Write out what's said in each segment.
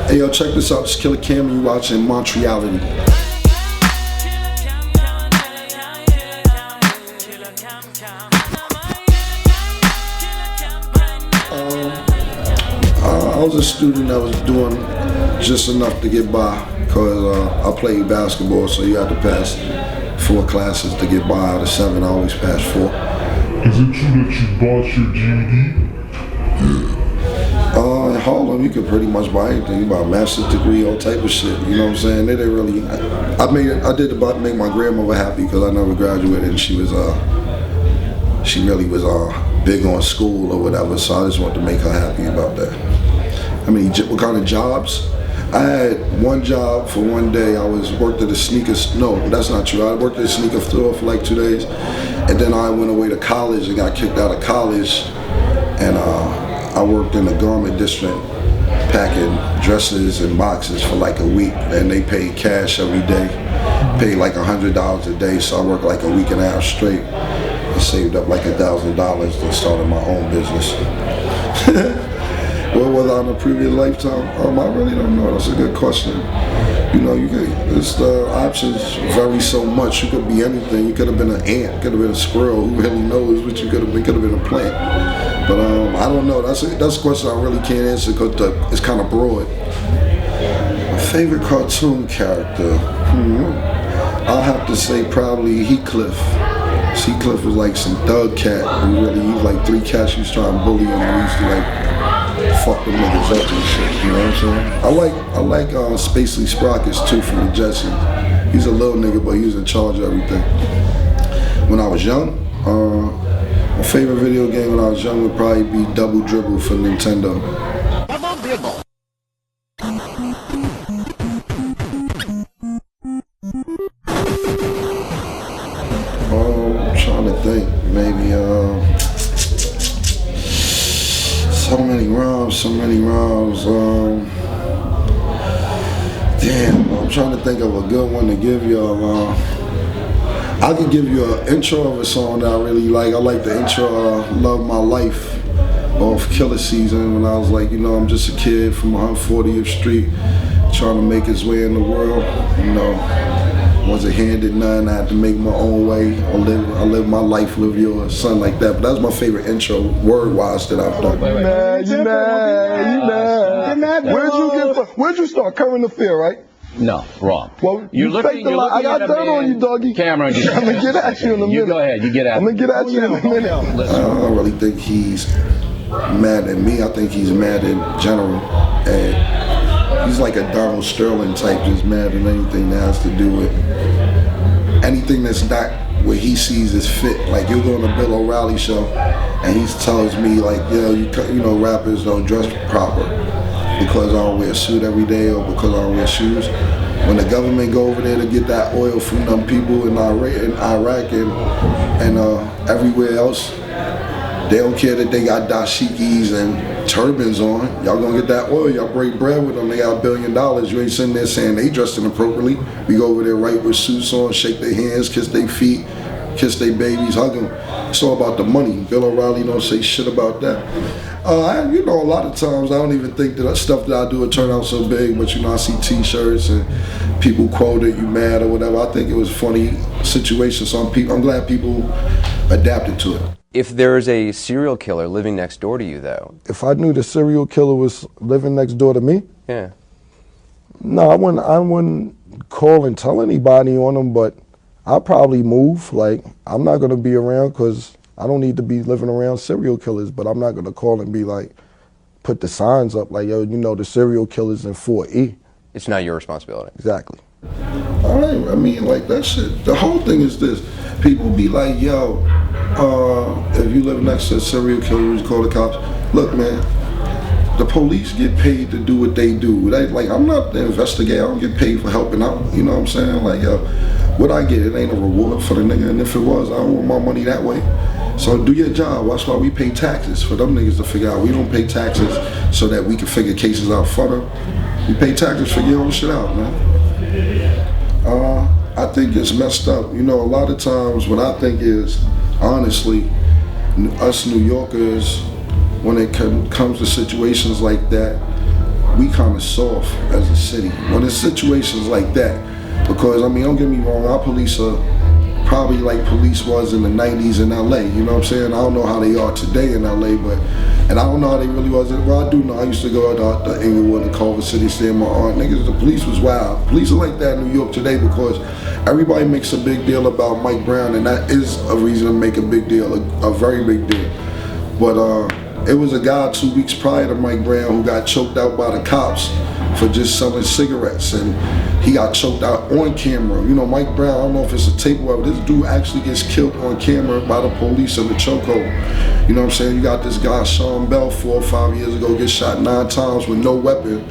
Hey yo, check this out. It's Killer Cam and you watching Montreality. I was a student that was doing just enough to get by because I played basketball, so you had to pass 4 classes to get by. Out of 7, I always passed 4. Is it true that you bought your GED? In Harlem, you could pretty much buy anything. You buy a master's degree, all type of shit. You know what I'm saying? They didn't really. I did about make my grandmother happy because I never graduated, and she really was big on school or whatever. So I just wanted to make her happy about that. I mean, what kind of jobs? I had one job for one day. I worked at a sneaker. No, that's not true. I worked at a sneaker store for like 2 days, and then I went away to college and got kicked out of college, and I worked in the garment district packing dresses and boxes for like a week, and they paid cash every day, paid like $100 a day. So I worked like a week and a half straight and saved up like $1,000 and started my own business. What was I in a previous lifetime? I really don't know. That's a good question. You know, the options vary so much. You could be anything. You could have been an ant, could have been a squirrel. Who really knows what you could have been? Could have been a plant. But I don't know. That's a question I really can't answer because it's kind of broad. My favorite cartoon character? I'll have to say probably Heathcliff. Heathcliff was like some thug cat who really used like 3 cats who used to try and bully him. And he used to like fuck them niggas up and shit, you know what I'm saying? I like Spacely Sprockets too from the Jetsons. He's a little nigga, but he was in charge of everything. When I was young, my favorite video game when I was young would probably be Double Dribble for Nintendo. Double Dribble. I'm trying to think, maybe so many rhymes. Damn, I'm trying to think of a good one to give y'all. I could give you an intro of a song that I really like. I like the intro, Love My Life, off Killer Season, when I was like, you know, I'm just a kid from 140th Street trying to make his way in the world, you know. Wasn't handed none, I had to make my own way. I live my life, live yours, something like that. But that's my favorite intro, word-wise, that I've done. You mad. Where'd you start? Current affair, right? No, wrong. Well, you're looking I got dirt on you, doggy. Cameron, I'm gonna get at you in a minute. You go ahead, you get at me. I'm gonna get at you in a minute. I don't really think he's mad at me. I think he's mad in general. And he's like a Donald Sterling type, just mad at anything that has to do with anything that's not what he sees as fit. Like, you'll go on a Bill O'Reilly show and he tells me like, yo, you know, rappers don't dress proper because I don't wear a suit every day or because I don't wear shoes. When the government go over there to get that oil from them people in Iraq and everywhere else, they don't care that they got dashikis and turbans on. Y'all gonna get that oil, y'all break bread with them, they got $1 billion. You ain't sitting there saying they dressed inappropriately. We go over there right with suits on, shake their hands, kiss their feet, kiss their babies, hug them. It's all about the money. Bill O'Reilly don't say shit about that. You know, a lot of times I don't even think that stuff that I do would turn out so big, but you know, I see t-shirts and people quote it, you mad or whatever. I think it was a funny situation, so I'm glad people adapted to it. If there's a serial killer living next door to you, though. If I knew the serial killer was living next door to me, Yeah. no, I wouldn't call and tell anybody on him, but I'll probably move. Like, I'm not gonna be around because I don't need to be living around serial killers, but I'm not gonna call and be like, put the signs up like, yo, you know, the serial killer's in 4E. It's not your responsibility. Exactly. All right, I mean, like, that shit, the whole thing is this. People be like, yo, if you live next to a serial killer, you call the cops. Look, man, the police get paid to do what they do. Like, I'm not the investigator. I don't get paid for helping out. You know what I'm saying? Like, yo, what I get, it ain't a reward for the nigga. And if it was, I don't want my money that way. So do your job. That's why we pay taxes, for them niggas to figure out. We don't pay taxes so that we can figure cases out for them. We pay taxes, figure your own shit out, man. I think it's messed up. You know, a lot of times what I think is, honestly, us New Yorkers, when it comes to situations like that, we kind of soft as a city when it's situations like that. Because I mean, don't get me wrong, our police are probably like police was in the 90s in LA, you know what I'm saying? I don't know how they are today in LA, but, and I don't know how they really was, well I do know, I used to go to the Inglewood and Culver City, stay with my aunt, niggas, the police was wild. Police are like that in New York today because everybody makes a big deal about Mike Brown, and that is a reason to make a big deal, a very big deal. But it was a guy 2 weeks prior to Mike Brown who got choked out by the cops for just selling cigarettes, and he got choked out on camera. You know, Mike Brown, I don't know if it's a tape or whatever, this dude actually gets killed on camera by the police in the chokehold. You know what I'm saying? You got this guy, Sean Bell, 4 or 5 years ago, gets shot 9 times with no weapon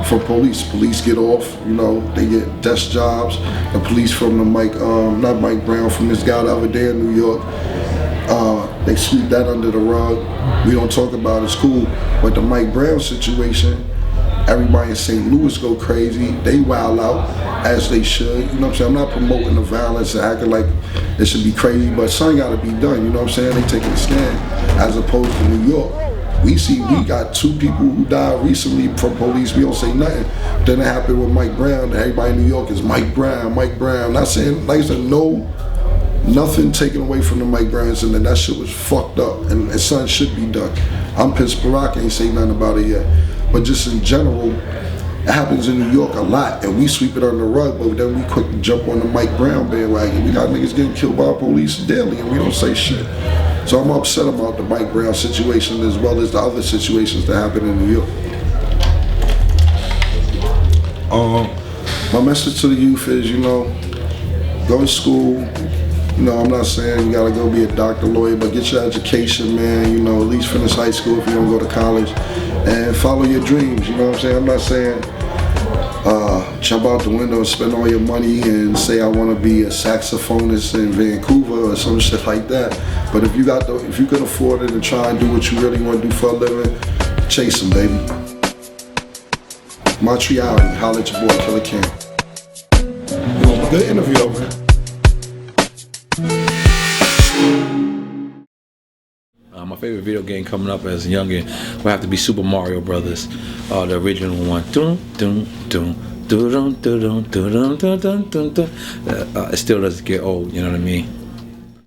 from police. Police get off, you know, they get desk jobs. The police from the not Mike Brown, from this guy the other day in New York, they sweep that under the rug. We don't talk about it, it's cool. But the Mike Brown situation, everybody in St. Louis go crazy. They wild out, as they should. You know what I'm saying? I'm not promoting the violence and acting like it should be crazy, but something gotta be done, you know what I'm saying? They taking a stand, as opposed to New York. We got 2 people who died recently from police, we don't say nothing. Then it happened with Mike Brown, everybody in New York is Mike Brown, Mike Brown. Not saying, like I said, nothing taken away from the Mike Brown incident. That shit was fucked up, and something should be done. I'm pissed Barack ain't say nothing about it yet. But just in general, it happens in New York a lot, and we sweep it under the rug, but then we quick to jump on the Mike Brown bandwagon. We got niggas getting killed by police daily, and we don't say shit. So I'm upset about the Mike Brown situation as well as the other situations that happen in New York. My message to the youth is, you know, go to school. You know, I'm not saying you gotta go be a doctor, lawyer, but get your education, man. You know, at least finish high school if you don't go to college, and follow your dreams. You know what I'm saying? I'm not saying jump out the window and spend all your money and say I want to be a saxophonist in Vancouver or some shit like that. But if you can afford it and try and do what you really want to do for a living, chase them, baby. Montreality, holla at your boy Killer Cam. You know, good interview, man. My favorite video game coming up as a youngin' will have to be Super Mario Brothers, the original one. It still doesn't get old, you know what I mean?